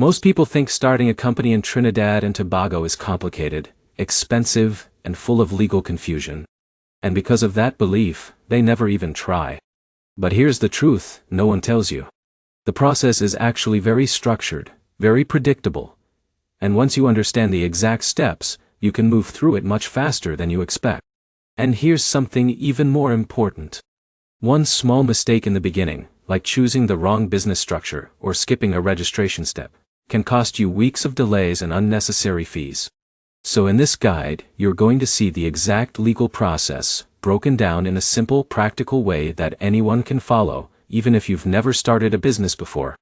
Most people think starting a company in Trinidad and Tobago is complicated, expensive, and full of legal confusion. And because of that belief, they never even try. But here's the truth, no one tells you. The process is actually very structured, very predictable. And once you understand the exact steps, you can move through it much faster than you expect. And here's something even more important. One small mistake in the beginning, like choosing the wrong business structure or skipping a registration step, can cost you weeks of delays and unnecessary fees. So in this guide, you're going to see the exact legal process, broken down in a simple, practical way that anyone can follow, even if you've never started a business before.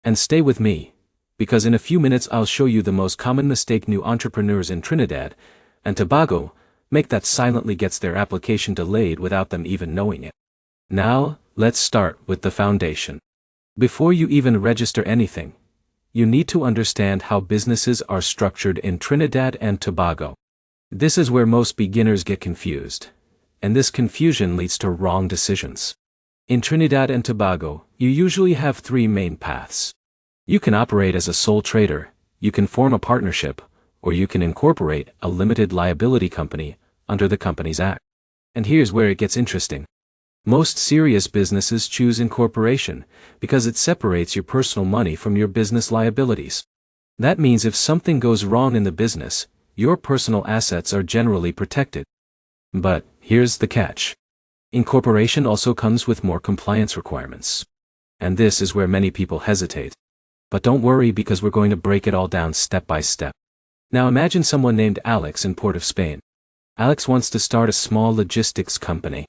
And stay with me, because in a few minutes I'll show you the most common mistake new entrepreneurs in Trinidad and Tobago make that silently gets their application delayed without them even knowing it. Now, let's start with the foundation. Before you even register anything, you need to understand how businesses are structured in Trinidad and Tobago. This is where most beginners get confused, and this confusion leads to wrong decisions. In Trinidad and Tobago, you usually have three main paths. You can operate as a sole trader, you can form a partnership, or you can incorporate a limited liability company under the Companies Act. And here's where it gets interesting. Most serious businesses choose incorporation because it separates your personal money from your business liabilities. That means if something goes wrong in the business, your personal assets are generally protected. But here's the catch. Incorporation also comes with more compliance requirements. And this is where many people hesitate. But don't worry, because we're going to break it all down step by step. Now imagine someone named Alex in Port of Spain. Alex wants to start a small logistics company.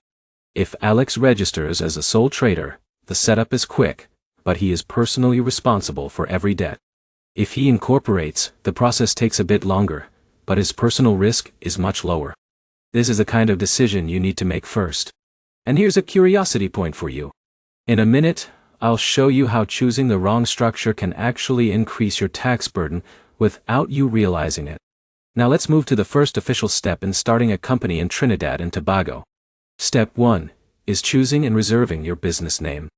If Alex registers as a sole trader, the setup is quick, but he is personally responsible for every debt. If he incorporates, the process takes a bit longer, but his personal risk is much lower. This is the kind of decision you need to make first. And here's a curiosity point for you. In a minute, I'll show you how choosing the wrong structure can actually increase your tax burden without you realizing it. Now let's move to the first official step in starting a company in Trinidad and Tobago. Step 1 is choosing and reserving your business name.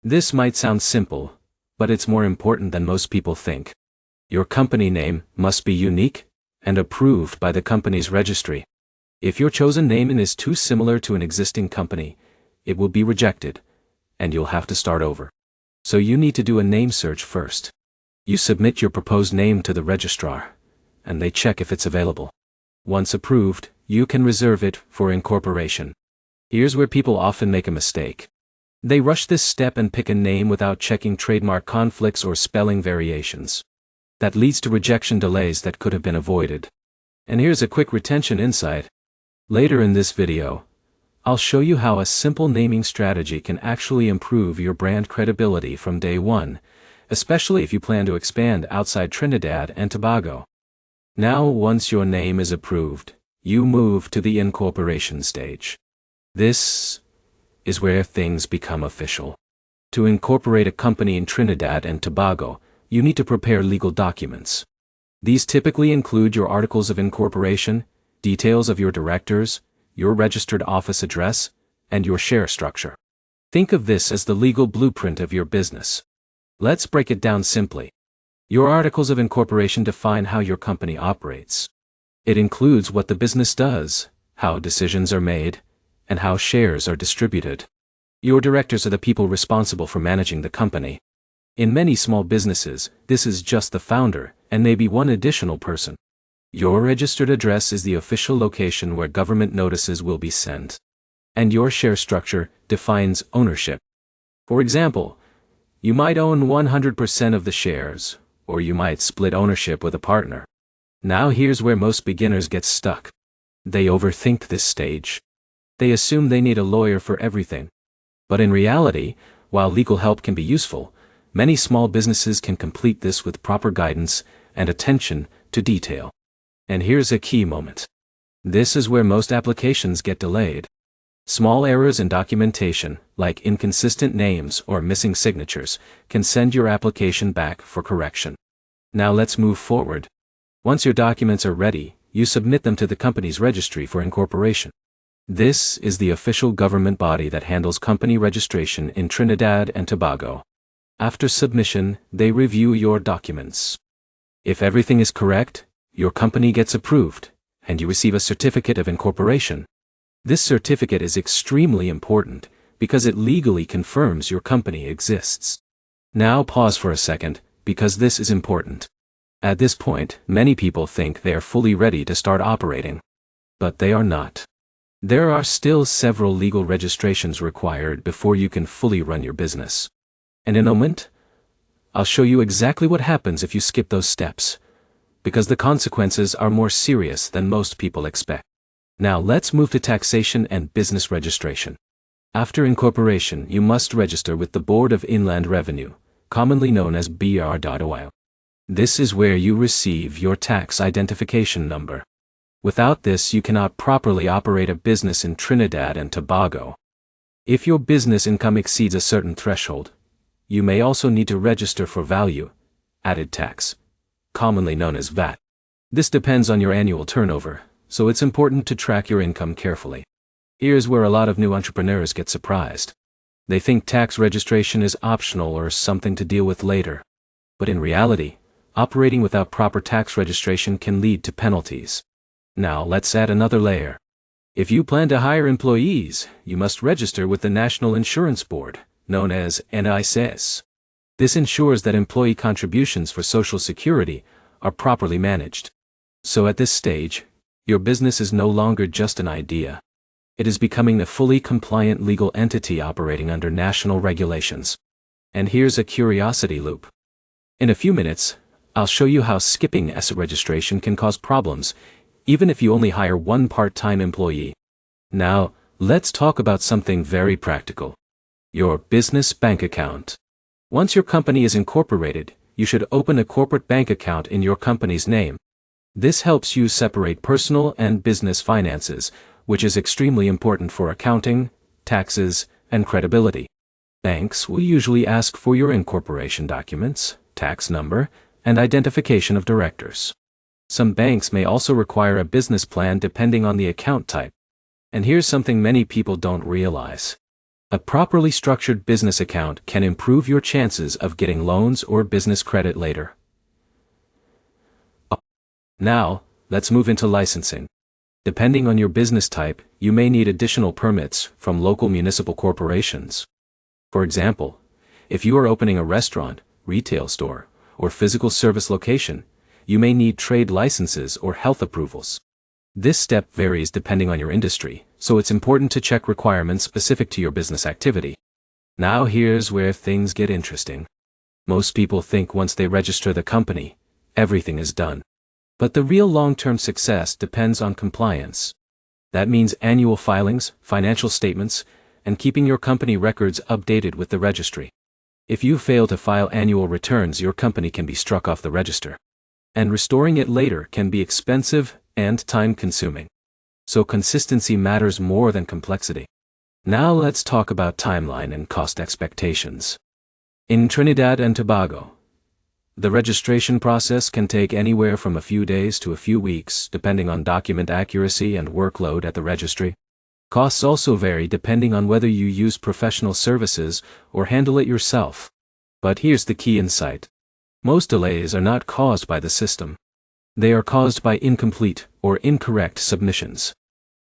This might sound simple, but it's more important than most people think. Your company name must be unique and approved by the company's registry. If your chosen name is too similar to an existing company, it will be rejected, and you'll have to start over. So you need to do a name search first. You submit your proposed name to the registrar, and they check if it's available. Once approved, you can reserve it for incorporation. Here's where people often make a mistake. They rush this step and pick a name without checking trademark conflicts or spelling variations. That leads to rejection delays that could have been avoided. And here's a quick retention insight. Later in this video, I'll show you how a simple naming strategy can actually improve your brand credibility from day one, especially if you plan to expand outside Trinidad and Tobago. Now, once your name is approved, you move to the incorporation stage. This is where things become official. To incorporate a company in Trinidad and Tobago, you need to prepare legal documents. These typically include your articles of incorporation, details of your directors, your registered office address, and your share structure. Think of this as the legal blueprint of your business. Let's break it down simply. Your articles of incorporation define how your company operates. It includes what the business does, how decisions are made, and how shares are distributed. Your directors are the people responsible for managing the company. In many small businesses, this is just the founder and maybe one additional person. Your registered address is the official location where government notices will be sent. And your share structure defines ownership. For example, you might own 100% of the shares, or you might split ownership with a partner. Now here's where most beginners get stuck. They overthink this stage. They assume they need a lawyer for everything. But in reality, while legal help can be useful, many small businesses can complete this with proper guidance and attention to detail. And here's a key moment. This is where most applications get delayed. Small errors in documentation, like inconsistent names or missing signatures, can send your application back for correction. Now let's move forward. Once your documents are ready, you submit them to the company's registry for incorporation. This is the official government body that handles company registration in Trinidad and Tobago. After submission, they review your documents. If everything is correct, your company gets approved, and you receive a certificate of incorporation. This certificate is extremely important because it legally confirms your company exists. Now pause for a second, because this is important. At this point, many people think they are fully ready to start operating. But they are not. There are still several legal registrations required before you can fully run your business. And in a moment, I'll show you exactly what happens if you skip those steps, because the consequences are more serious than most people expect. Now let's move to taxation and business registration. After incorporation, you must register with the Board of Inland Revenue, commonly known as BR.OIL. This is where you receive your tax identification number. Without this, you cannot properly operate a business in Trinidad and Tobago. If your business income exceeds a certain threshold, you may also need to register for value-added tax, commonly known as VAT. This depends on your annual turnover, so it's important to track your income carefully. Here's where a lot of new entrepreneurs get surprised. They think tax registration is optional or something to deal with later. But in reality, operating without proper tax registration can lead to penalties. Now let's add another layer. If you plan to hire employees, you must register with the National Insurance Board, known as NICS. This ensures that employee contributions for Social Security are properly managed. So at this stage, your business is no longer just an idea. It is becoming a fully compliant legal entity operating under national regulations. And here's a curiosity loop. In a few minutes, I'll show you how skipping asset registration can cause problems, even if you only hire one part-time employee. Now, let's talk about something very practical. Your business bank account. Once your company is incorporated, you should open a corporate bank account in your company's name. This helps you separate personal and business finances, which is extremely important for accounting, taxes, and credibility. Banks will usually ask for your incorporation documents, tax number, and identification of directors. Some banks may also require a business plan depending on the account type. And here's something many people don't realize. A properly structured business account can improve your chances of getting loans or business credit later. Now, let's move into licensing. Depending on your business type, you may need additional permits from local municipal corporations. For example, if you are opening a restaurant, retail store, or physical service location, you may need trade licenses or health approvals. This step varies depending on your industry, so it's important to check requirements specific to your business activity. Now here's where things get interesting. Most people think once they register the company, everything is done. But the real long-term success depends on compliance. That means annual filings, financial statements, and keeping your company records updated with the registry. If you fail to file annual returns, your company can be struck off the register. And restoring it later can be expensive and time-consuming. So consistency matters more than complexity. Now let's talk about timeline and cost expectations. In Trinidad and Tobago, the registration process can take anywhere from a few days to a few weeks, depending on document accuracy and workload at the registry. Costs also vary depending on whether you use professional services or handle it yourself. But here's the key insight. Most delays are not caused by the system. They are caused by incomplete or incorrect submissions.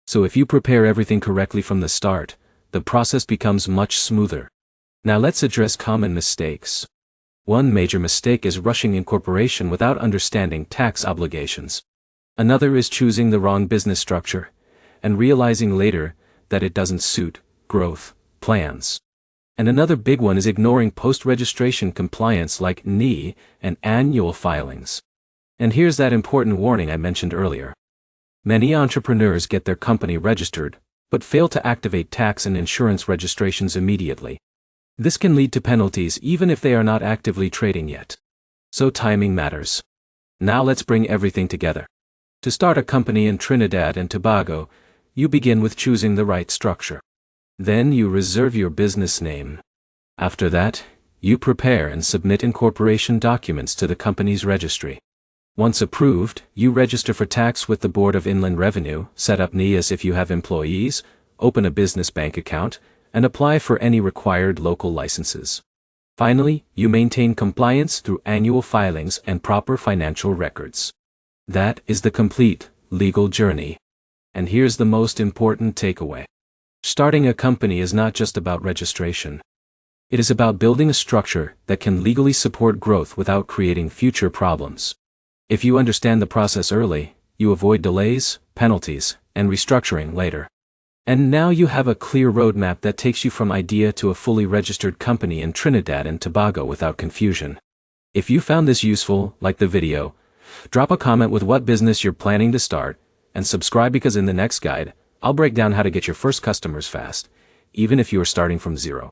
So if you prepare everything correctly from the start, the process becomes much smoother. Now let's address common mistakes. One major mistake is rushing incorporation without understanding tax obligations. Another is choosing the wrong business structure and realizing later that it doesn't suit growth plans. And another big one is ignoring post-registration compliance like NI and annual filings. And here's that important warning I mentioned earlier. Many entrepreneurs get their company registered, but fail to activate tax and insurance registrations immediately. This can lead to penalties even if they are not actively trading yet. So timing matters. Now let's bring everything together. To start a company in Trinidad and Tobago, you begin with choosing the right structure. Then you reserve your business name. After that, you prepare and submit incorporation documents to the company's registry. Once approved, you register for tax with the Board of Inland Revenue, set up NIAs if you have employees, open a business bank account, and apply for any required local licenses. Finally, you maintain compliance through annual filings and proper financial records. That is the complete legal journey. And here's the most important takeaway. Starting a company is not just about registration. It is about building a structure that can legally support growth without creating future problems. If you understand the process early, you avoid delays, penalties, and restructuring later. And now you have a clear roadmap that takes you from idea to a fully registered company in Trinidad and Tobago without confusion. If you found this useful, like the video, drop a comment with what business you're planning to start, and subscribe because in the next guide, I'll break down how to get your first customers fast, even if you are starting from zero.